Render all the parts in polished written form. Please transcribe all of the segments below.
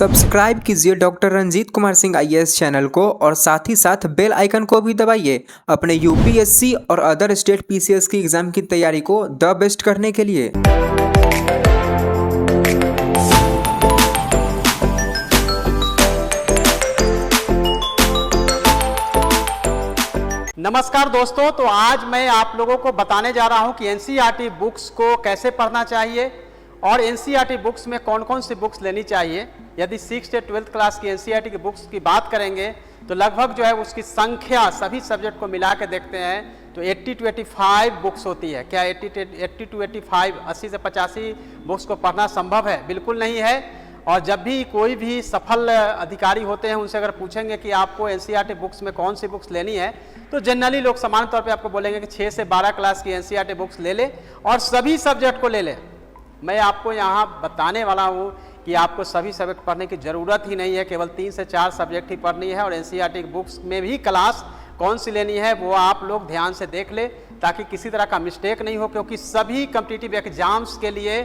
Subscribe कीजिए doctor Ranjit Kumar Singh IAS channel को और साथ ही साथ बेल आइकन को भी दबाइए अपने यूपीएससी और अदर स्टेट पीसीएस की एग्जाम की तैयारी को द बेस्ट करने के लिए। नमस्कार दोस्तों, तो आज मैं आप लोगों को बताने जा रहा हूं कि एनसीईआरटी बुक्स को कैसे पढ़ना चाहिए और एनसीईआरटी बुक्स में कौन कौन सी बुक्स लेनी चाहिए। यदि 6th या 12th क्लास की एनसीईआरटी की बुक्स की बात करेंगे तो लगभग जो है उसकी संख्या सभी सब्जेक्ट को मिला के देखते हैं तो 80 to 85 बुक्स होती है। क्या 80 to 85 80 से 85 बुक्स को पढ़ना संभव है? बिल्कुल नहीं है। और जब भी कोई भी सफल अधिकारी होते हैं उनसे अगर पूछेंगे कि आपको एनसीईआरटी बुक्स में कौन सी बुक्स लेनी है तो जनरली लोग सामान्य तौर पे आपको बोलेंगे कि 6 से 12 क्लास की एनसीईआरटी बुक्स ले ले और सभी सब्जेक्ट को ले ले। मैं आपको यहाँ बताने वाला हूँ कि आपको सभी सब्जेक्ट पढ़ने की ज़रूरत ही नहीं है, केवल 3 से 4 सब्जेक्ट ही पढ़नी है। और एनसीईआरटी बुक्स में भी क्लास कौन सी लेनी है वो आप लोग ध्यान से देख ले ताकि किसी तरह का मिस्टेक नहीं हो, क्योंकि सभी कॉम्पिटिटिव एग्जाम्स के लिए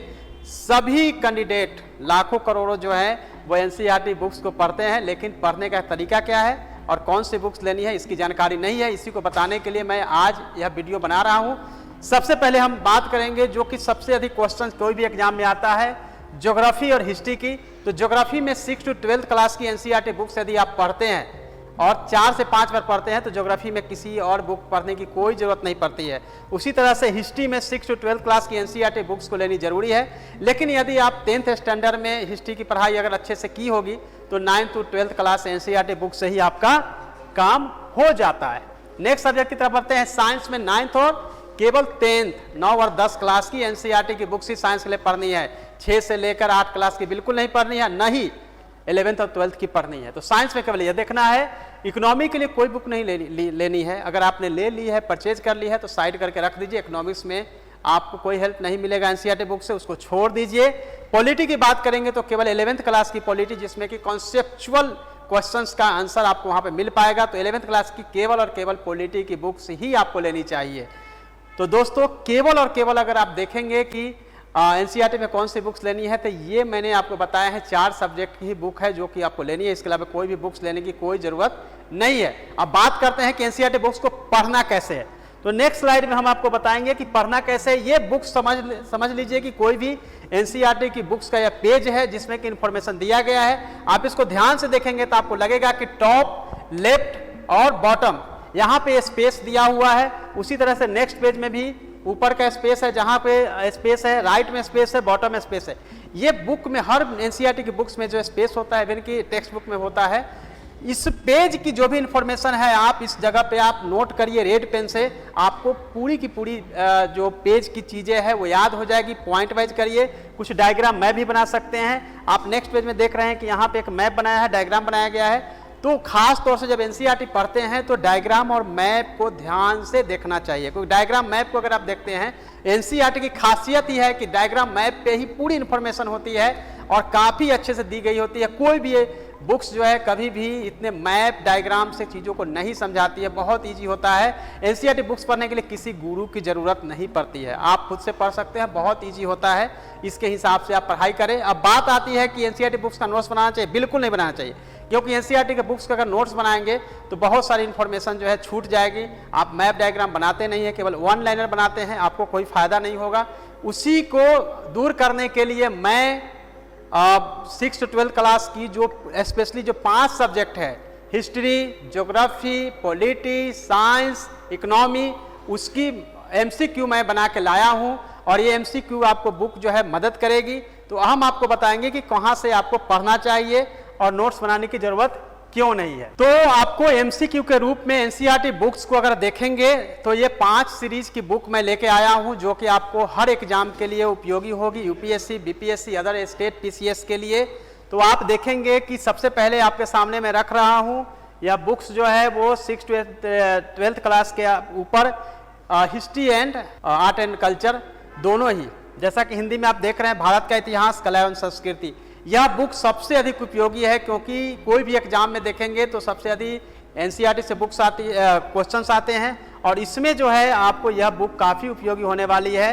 सभी कैंडिडेट लाखों करोड़ों जो है वो एनसीईआरटी बुक्स को पढ़ते हैं, लेकिन पढ़ने का तरीका क्या है और कौन सी बुक्स लेनी है इसकी जानकारी नहीं है। इसी को बताने के लिए मैं आज यह वीडियो बना रहा हूँ। सबसे पहले हम बात करेंगे जो कि सबसे अधिक क्वेश्चन कोई भी एग्जाम में आता है, ज्योग्राफी और हिस्ट्री की। तो ज्योग्राफी में 6 to 12th क्लास की एनसीईआरटी बुक्स यदि आप पढ़ते हैं और 4 से 5 बार पढ़ते हैं तो ज्योग्राफी में किसी और बुक पढ़ने की कोई ज़रूरत नहीं पड़ती है। उसी तरह से हिस्ट्री में 6 to 12th क्लास की एनसीईआरटी बुक्स को लेनी जरूरी है। लेकिन यदि आप 10th स्टैंडर्ड में हिस्ट्री की पढ़ाई अगर अच्छे से की होगी तो 9th to 12th class NCERT book से ही आपका काम हो जाता है। नेक्स्ट सब्जेक्ट की तरफ बढ़ते हैं। साइंस में 9th और केवल 10th 9 और 10 क्लास की एनसीईआरटी की बुक्स ही साइंस के लिए पढ़नी है। 6 से लेकर 8 क्लास की बिल्कुल नहीं पढ़नी है, न ही 11th और 12th की पढ़नी है। तो साइंस में केवल यह देखना है, इकोनॉमी के लिए कोई बुक नहीं लेनी है। अगर आपने ले ली है, परचेज कर ली है तो साइड करके रख दीजिए। इकोनॉमिक्स में आपको कोई हेल्प नहीं मिलेगा एनसीईआरटी बुक से, उसको छोड़ दीजिए। पॉलिटी की बात करेंगे तो केवल 11th क्लास की पॉलिटी जिसमें कि कॉन्सेप्चुअल क्वेश्चंस का आंसर आपको वहां पे मिल पाएगा, तो 11th क्लास की केवल और केवल पॉलिटी की बुक्स ही आपको लेनी चाहिए। तो दोस्तों केवल और केवल अगर आप देखेंगे कि एनसीईआरटी में कौन सी बुक्स लेनी है तो ये मैंने आपको बताया है 4 सब्जेक्ट की ही बुक है जो कि आपको लेनी है। इसके अलावा कोई भी बुक्स लेने की कोई ज़रूरत नहीं है। अब बात करते हैं कि एनसीईआरटी बुक्स को पढ़ना कैसे है। तो नेक्स्ट स्लाइड में हम आपको बताएंगे कि पढ़ना कैसे है। ये बुक्स समझ लीजिए कि कोई भी एनसीईआरटी की बुक्स का यह पेज है जिसमें कि इंफॉर्मेशन दिया गया है। आप इसको ध्यान से देखेंगे तो आपको लगेगा कि टॉप, लेफ्ट और बॉटम यहाँ पे स्पेस दिया हुआ है। उसी तरह से नेक्स्ट पेज में भी ऊपर का स्पेस है, जहाँ पे स्पेस है, राइट में स्पेस है, बॉटम में स्पेस है। ये बुक में हर एनसीईआरटी की बुक्स में जो स्पेस होता है इवन की टेक्स्ट बुक में होता है। इस पेज की जो भी इंफॉर्मेशन है आप इस जगह पे आप नोट करिए रेड पेन से, आपको पूरी की पूरी जो पेज की चीज़ें हैं वो याद हो जाएगी। पॉइंट वाइज करिए, कुछ डायग्राम मैप भी बना सकते हैं। आप नेक्स्ट पेज में देख रहे हैं कि यहाँ पे एक मैप बनाया है, डायग्राम बनाया गया है। तो खास तौर से जब एनसीईआरटी पढ़ते हैं तो डायग्राम और मैप को ध्यान से देखना चाहिए, क्योंकि डायग्राम मैप को अगर आप देखते हैं एनसीईआरटी की खासियत ही है कि डायग्राम मैप पे ही पूरी इंफॉर्मेशन होती है और काफ़ी अच्छे से दी गई होती है। कोई भी बुक्स जो है कभी भी इतने मैप डायग्राम से चीज़ों को नहीं समझाती है, बहुत ईजी होता है। एनसीईआरटी बुक्स पढ़ने के लिए किसी गुरु की ज़रूरत नहीं पड़ती है, आप खुद से पढ़ सकते हैं, बहुत ईजी होता है। इसके हिसाब से आप पढ़ाई करें। अब बात आती है कि एनसीईआरटी बुक्स का नोट्स बनाना चाहिए। बिल्कुल नहीं बनाना चाहिए, क्योंकि एनसीईआरटी के बुक्स का अगर नोट्स बनाएंगे तो बहुत सारी इंफॉर्मेशन जो है छूट जाएगी। आप मैप डायग्राम बनाते नहीं है, केवल वन लाइनर बनाते हैं, आपको कोई फायदा नहीं होगा। उसी को दूर करने के लिए मैं 6 to 12 क्लास की जो स्पेशली जो 5 सब्जेक्ट है, history, geography, polity, science, economy, उसकी एमसीक्यू मैं बना के लाया हूँ और ये एमसीक्यू आपको बुक जो है मदद करेगी। तो हम आपको बताएंगे कि कहाँ से आपको पढ़ना चाहिए और नोट्स बनाने की जरूरत क्यों नहीं है। तो आपको एमसीक्यू के रूप में एनसीईआरटी बुक्स को अगर देखेंगे तो ये 5 सीरीज की बुक मैं लेके आया हूं जो कि आपको हर एग्जाम के लिए उपयोगी होगी, UPSC, BPSC, other state PCS के लिए। तो आप देखेंगे कि सबसे पहले आपके सामने मैं रख रहा हूं यह बुक्स जो है वो 6 to 12th क्लास के ऊपर history and art and culture दोनों ही, जैसा कि हिंदी में आप देख रहे हैं भारत का इतिहास, कला एवं संस्कृति। यह बुक सबसे अधिक उपयोगी है क्योंकि कोई भी एग्जाम में देखेंगे तो सबसे अधिक एनसीईआरटी से बुक्स क्वेश्चंस आते हैं और इसमें जो है आपको यह बुक काफ़ी उपयोगी होने वाली है,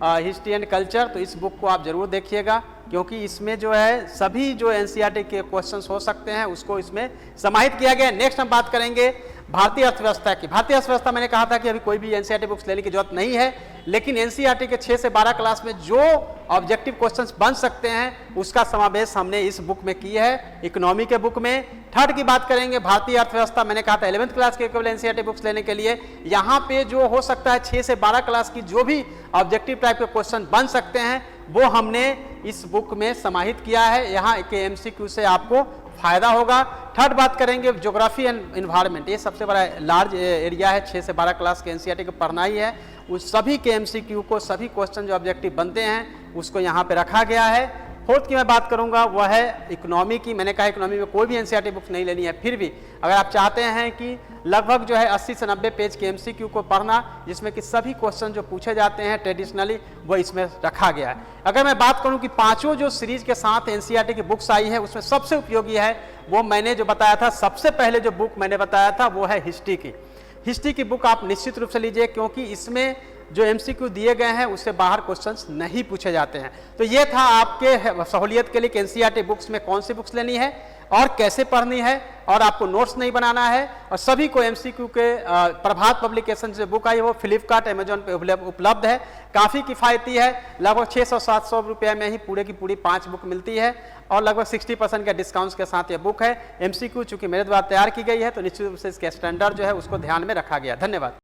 हिस्ट्री एंड कल्चर। तो इस बुक को आप जरूर देखिएगा। क्योंकि इसमें जो है सभी जो एनसीईआरटी के क्वेश्चंस हो सकते हैं उसको इसमें समाहित किया गया है। नेक्स्ट हम बात करेंगे भारतीय अर्थव्यवस्था की। भारतीय अर्थव्यवस्था मैंने कहा था कि अभी कोई भी एनसीईआरटी बुक्स लेने की जरूरत नहीं है, लेकिन एनसीईआरटी के 6 से 12 क्लास में जो ऑब्जेक्टिव क्वेश्चंस बन सकते हैं उसका समावेश हमने इस बुक में की है, इकोनॉमी के बुक में। थर्ड की बात करेंगे भारतीय अर्थव्यवस्था, मैंने कहा था 11th क्लास के केवल एनसीईआरटी बुक्स लेने के लिए। यहाँ पे जो हो सकता है 6 से 12 क्लास की जो भी ऑब्जेक्टिव टाइप के क्वेश्चन बन सकते हैं वो हमने इस बुक में समाहित किया है। यहाँ के एमसीक्यू से आपको फायदा होगा। थर्ड बात करेंगे ज्योग्राफी एंड इन्वायरमेंट, ये सबसे बड़ा लार्ज एरिया है, 6 से 12 क्लास के एनसीईआरटी को पढ़ना ही है। उस सभी के एमसीक्यू को, सभी क्वेश्चन जो ऑब्जेक्टिव बनते हैं उसको यहाँ पे रखा गया है। फोर्थ की मैं बात करूंगा वह है इकोनॉमी की। मैंने कहा इकोनॉमी में कोई भी एनसीईआरटी बुक नहीं लेनी है, फिर भी अगर आप चाहते हैं कि लगभग जो है 80 से 90 पेज के एमसीक्यू को पढ़ना जिसमें कि सभी क्वेश्चन जो पूछे जाते हैं ट्रेडिशनली वो इसमें रखा गया है। अगर मैं बात करूं कि पांचों जो सीरीज के साथ एनसीईआरटी की बुक्स आई है उसमें सबसे उपयोगी है वो मैंने जो बताया था, सबसे पहले जो बुक मैंने बताया था वो है हिस्ट्री की। हिस्ट्री की बुक आप निश्चित रूप से लीजिए, क्योंकि इसमें जो एमसीक्यू दिए गए हैं उससे बाहर क्वेश्चंस नहीं पूछे जाते हैं। तो ये था आपके सहूलियत के लिए कि एनसीईआरटी बुक्स में कौन सी बुक्स लेनी है और कैसे पढ़नी है, और आपको नोट्स नहीं बनाना है। और सभी को एमसीक्यू के प्रभात पब्लिकेशन से बुक आई वो फ्लिपकार्ट अमेजोन पे उपलब्ध है, काफ़ी किफ़ायती है। लगभग 600-700 रुपये में ही पूरे की पूरी 5 बुक मिलती है और लगभग 60% के डिस्काउंट्स के साथ ये बुक है। एमसीक्यू चूंकि मेरे द्वारा तैयार की गई है तो निश्चित रूप से इसके स्टैंडर्ड जो है उसको ध्यान में रखा गया। धन्यवाद।